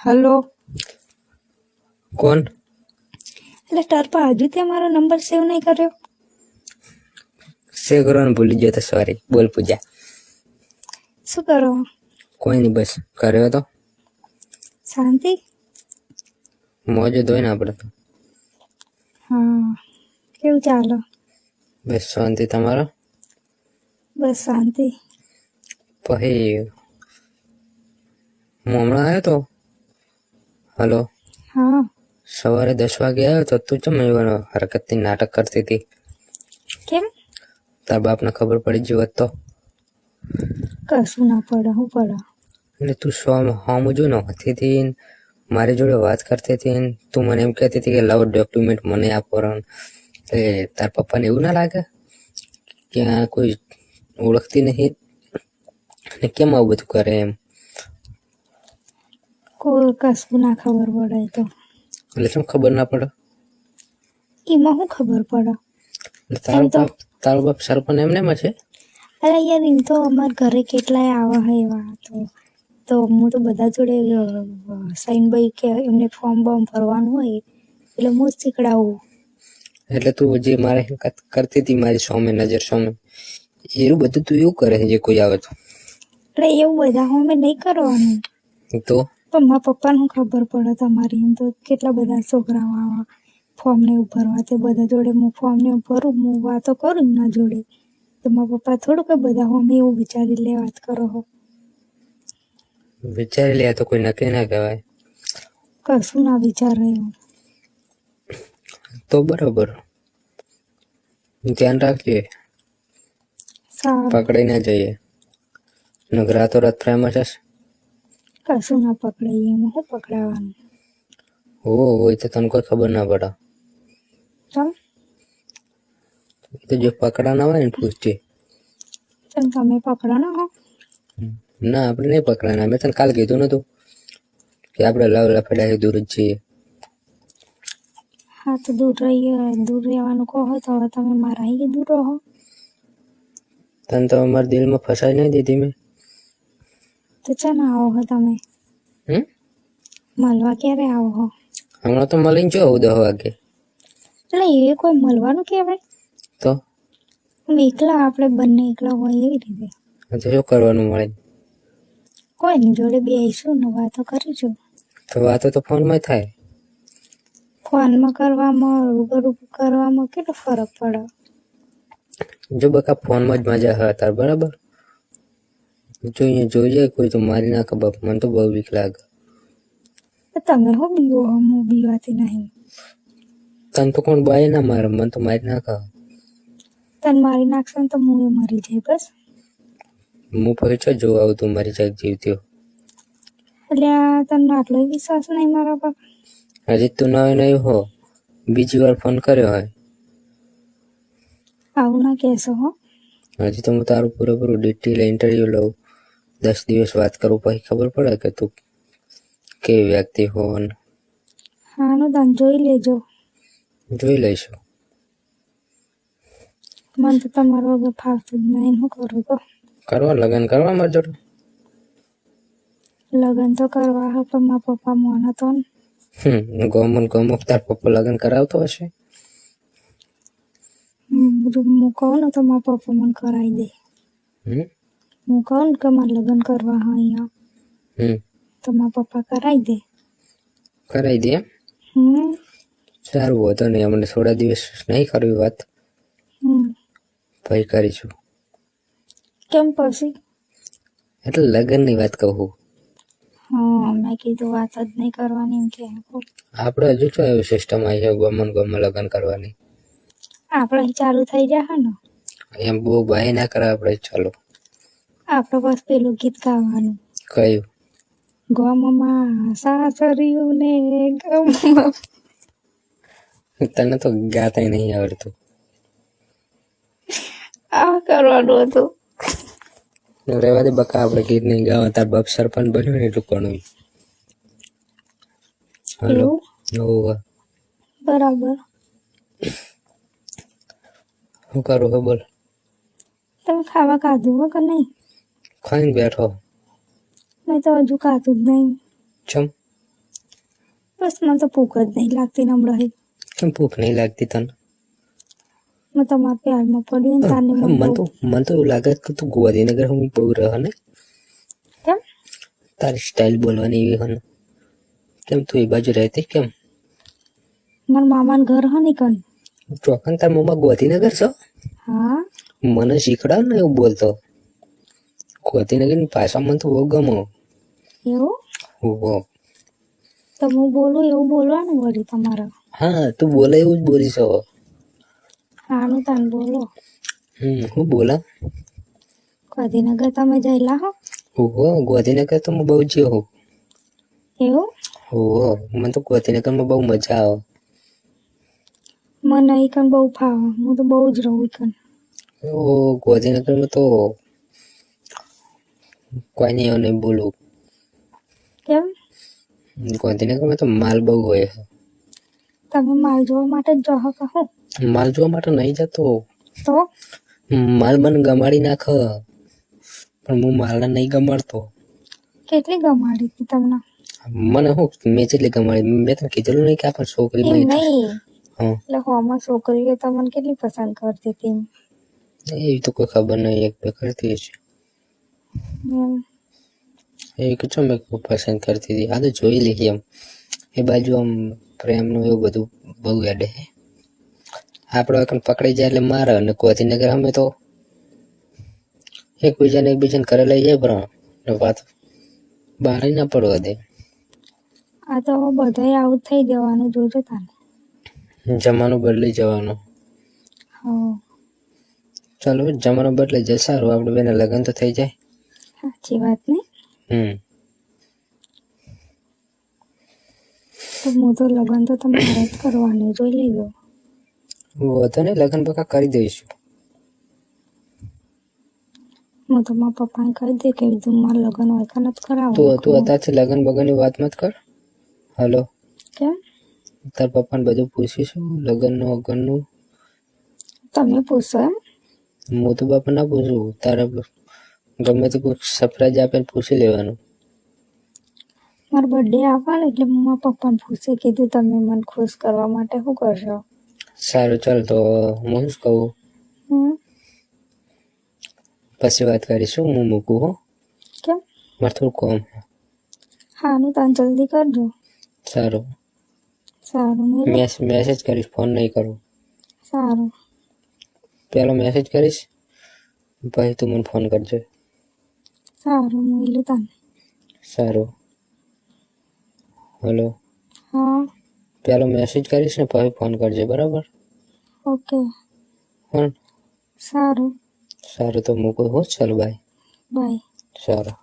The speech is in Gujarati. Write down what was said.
હલો. કોણ? એટલે ટર્પા હજુ તે મારો નંબર સેવ નહીં કર્યો? સેવ કરવાનું ભૂલી ગયો તો સોરી. બોલ પૂજા. શું કરો? કોઈ નહીં, બસ કર્યો તો શાંતિ? મોજ જ હોય ને આપણે તો. હા, કેવું ચાલે? બસ શાંતિ. તમારો? બસ શાંતિ. પછી હું હમણાં આવ્યો તો. હલો. હા. સવારે 10 વાગે આવ્યો તો તું ચમ એવાનો હરકતથી નાટક કરતી હતી? કેમ? તાર બાપને ખબર પડી જ હોત તો? કશું ના પડે. શું પડે? એટલે તું હોમ જો નહોતી હતી, મારી જોડે વાત કરતી હતી, તું મને એમ કહેતી હતી કે લવ ડોક્યુમેન્ટ મને આપો. એટલે તાર પપ્પાને એવું ના લાગે કે આ કોઈ ઓળખતી નહીં અને કેમ આવું બધું કરે એમ? કોઈ કશું ના ખબર પડે તો. એટલે શું ખબર ના પડે? એમાં શું ખબર પડે? એટલે તારો બાપ સરપંચ એમને એમ છે? અરે યાર, એમ તો અમારા ઘરે કેટલાય આવા હે એવા તો હું તો બધા જોડે સાઈન બાઈ કે એમને ફોર્મ બોર્મ ભરવાનું હોય એટલે હું જ શીખડાવું. એટલે તું જે મારે કરતી હતી મારી સામે નજર સામે, એવું બધું તું એવું કરે છે જે કોઈ આવે તો? એટલે એવું બધા અમે નહીં કરવાનું. તો મારા પપ્પાને ખબર પડે તમારી એમ તો કેટલા બધા છોકરાઓ આવા ફોર્મ ને એવું ભરવા, તે બધા જોડે હું ફોર્મ ને એવું ભરું, હું વાતો કરું એમના જોડે, તો મારા પપ્પા થોડું કે બધા અમે એવું વિચારી લે વાત કરો હો. વિચારી લે તો કોઈ નક્કી ના કહેવાય. કશું ના વિચારે એવું. તો બરોબર, ધ્યાન રાખજે, સારું. પકડાઈ ના જઈએ. નગરા તો રાત ફ્રેમાં છે. કશું ના પકડાય, એમાં શું પકડાવાનું? હોય તો તને કોઈ ખબર ના પડે. ચમ? તો જો પકડા ના હોય ને પૂછજે. ચમ તમે પકડો ના હો? ના, આપણે નહીં પકડાના. મેં તને કાલ કીધું નતું કે આપણે લવ લફડાથી દૂર જ છીએ. હા તો દૂર રહેવાનું કહો તો હવે તમે મારા અહીં દૂર રહો. તને તો અમારા દિલમાં ફસાઈ નહીં દીધી મેં. તો ચાલ આવો હો તમે? મળવા ક્યારે આવો હો? હમણાં તો મળીને જો આવું 10 વાગે. એટલે એ કોઈ મળવાનું કહેવાય? તો એકલા આપણે બંને એકલા હોય એવી રીતે. તો શું કરવાનું મળે? કોઈની જોડે બેસીશું ને વાતો કરીશું. તો વાતો તો ફોનમાં થાય. ફોનમાં કરવામાં રૂબરૂ કરવામાં કેટલો ફરક પડે? જો બકા ફોનમાં જ મજા હોય તાર બરાબર. જોઈએ કોઈ તો મારી નાખે બાપ, મને તો બહુ બીક લાગે. તમે હો બીવો હો? હું બીવાતી નહીં. તને તો કોણ બાય ના મારે, મને તો મારી નાખે. તને મારી નાખશે ને તો હું એ મરી જાય બસ. હું પછી છો જોવા આવું તું મારી જાગ જીવતી. એટલે તમને આટલો વિશ્વાસ નહીં મારા પર? હજી તું નહીં હો, બીજી વાર ફોન કર્યો હોય. આવું ના કહેશો હો. હજી તો હું તારું પૂરેપૂરું ડિટેલ ઇન્ટરવ્યુ લઉં, 10 દિવસ વાત કરું, પછી ખબર પડે કે તું કેવી વ્યક્તિ હો. હા નો તમે જોઈ લેજો. જોઈ લઈશું. મને તો તમારો વગર ફાવતું જ નહીં. શું કરું તો? કરવા લગ્ન કરવા મારી જોડે? લગ્ન તો કરવા હે પણ મારા પપ્પા મોના તો ને. ગોમો તાર પપ્પા લગ્ન કરાવતો હશે. હું કહું ને તો મારા પપ્પા મને કરાવી દે. હું કહું ને કે મારે લગ્ન કરવા હા અહીંયા, તો મારા પપ્પા કરાવી દે. કરાવી દે એમ? સારું, હોતો નહીં. અમને થોડા દિવસ નહીં કરવી વાત, પછી કરીશું. કેમ પછી? એટલે લગ્નની વાત કહું. હા, મેં કીધું વાત જ નહીં કરવાની એમ કે. આપણે હજુ શું એવી સિસ્ટમ આવી છે ગમન લગ્ન કરવાની? આપણે ચાલુ થઈ જાય ને એમ બહુ બાય ના કરે આપણે. ચાલો આપણે બસ પેલું ગીત ગાવાનું. કયું? ગમમાં સાસરિયું ને ગમમાં. તને તો ગાતા નહીં આવડતું. આ કરવાનું હતું. રહેવા દે બકા, આપણે ગીત નહીં ગાવા. તાર બાપ સરપંચ બન્યો ને એટલું કોણ? હલો. બરાબર. શું કરું હે બોલ? તમે ખાવા ખાધું હો કે નહીં? ખાઈને બેઠો. મેં તો હજુ ખાધું જ નહીં. ચમ? બસ મને તો ભૂખ જ નહીં લાગતી ને હમણાં કેમ ભૂખ નહીં લાગતી તને? મેં તમારા પ્યારમાં પડી ને તારની મને તો એવું લાગે કે તું ગોધીનગર હું બહુ રહે ને, કેમ તારી સ્ટાઇલ બોલવાની એવી હને. કેમ તું એ બાજુ રહેતી કેમ? મારા મામાનું ઘર હ ને કન. ચોકન તાર મોમાં ગોધીનગર છો? હા મને શીખડાવ ને એવું બોલતો. ગોધીનગરની ભાષા મને તો બહુ ગમો. એવું ઓહો. તો હું બોલું એવું બોલવાનું વળી તમારે. હા તું બોલે એવું જ બોલીશ હવે. હાનું તાન બોલો. હું બોલા? ગાંધીનગર તમે જયેલા હો? ઓહો ગોધીનગર તો હું બહુ જ્યો હોઉં. એવું ઓહો મને તો ગોધીનગરમાં બહુ મજા આવે. મને અહીં કન બહુ ફાવે, હું તો બહુ જ રહું કન. ઓ ગોધીનગરમાં તો કોઈ નહીં એવું નહીં બોલું. કેમ ગોધીનગરમાં તો માલ બહુ હોય. તમે માલ જોવા માટે જ જહો કહો? માલ જોવા માટે નહીં જતો. તો માલ મને ગમાડી નાખ, પણ હું માલને નહીં ગમાડતો. કેટલી ગમાડી હતી તમને? મને હું મેં જેટલી ગમાડી મેં તને કીધેલું નહીં કે આપણે છોકરી એમ નહીં. નહીં, હા એટલે હોમાં છોકરીઓ તમને કેટલી પસંદ કરતી હતી? એવી તો કોઈ ખબર નહીં, એક બે કરતી હશે. એમ એ કે મેં પસંદ કરતી હતી. આ તો જોઈ લઈએ એમ. એ બાજુ આમ પ્રેમનું એવું બધું બહુ યાદ હે. આપણે પકડાઈ જાય એટલે મારે, અને ગોધીનગર અમે તો એકબીજાને કરે લઈ જાય પણ વાત બહાર ના પડવા દે. આ તો બધાય આવું થઈ જવાનું, જોજો તાને. જમાનો બદલાઈ જવાનો. હા ચાલો જમાનો બદલાઈ જાય સારું, આપણે બેના લગ્ન તો થઈ જાય. સાચી વાત નહીં? તો હું તો લગ્ન તો તમારે જ કરવાનું, જોઈ લેજો. વધુ ને લગ્ન બકા કરી દઈશું. હું તો મારા પપ્પાને કહી દે કે તું મારા લગ્ન હોય કે નથી કરાવો. તું અત્યારથી લગ્ન બગનની વાત મત કર. હલો કેમ? તાર પપ્પાને બધું પૂછીશું લગ્નનું વગનનું. તમે પૂછો એમ? હું તો બાપા ના પૂછું, તારે ગમે તે કોઈ સરપ્રાઈઝ આપે પૂછી લેવાનું. મારો બર્થડે આવવાનો એટલે હું મારા પપ્પાને પૂછી કીધું તમે મને ખુશ કરવા માટે શું કરશો? સારું ચાલ તો હું શું કહું પછી વાત કરીશું. હું મૂકું હો. કેમ? મારે થોડું કામ. હા નું તાન જલ્દી કરજો. સારું સારું મેસેજ કરીશ, ફોન નહીં કરું. સારું પેલો મેસેજ કરીશ પછી તું મને ફોન કરજો. સારું મળ્યું તાન. સારું. હલો હા પેલો મેસેજ કરીશ ને પછી ફોન કરજે, બરાબર? ઓકે હા સારું સારું તો મૂકું હો. ચાલો બાય. બાય. સારું.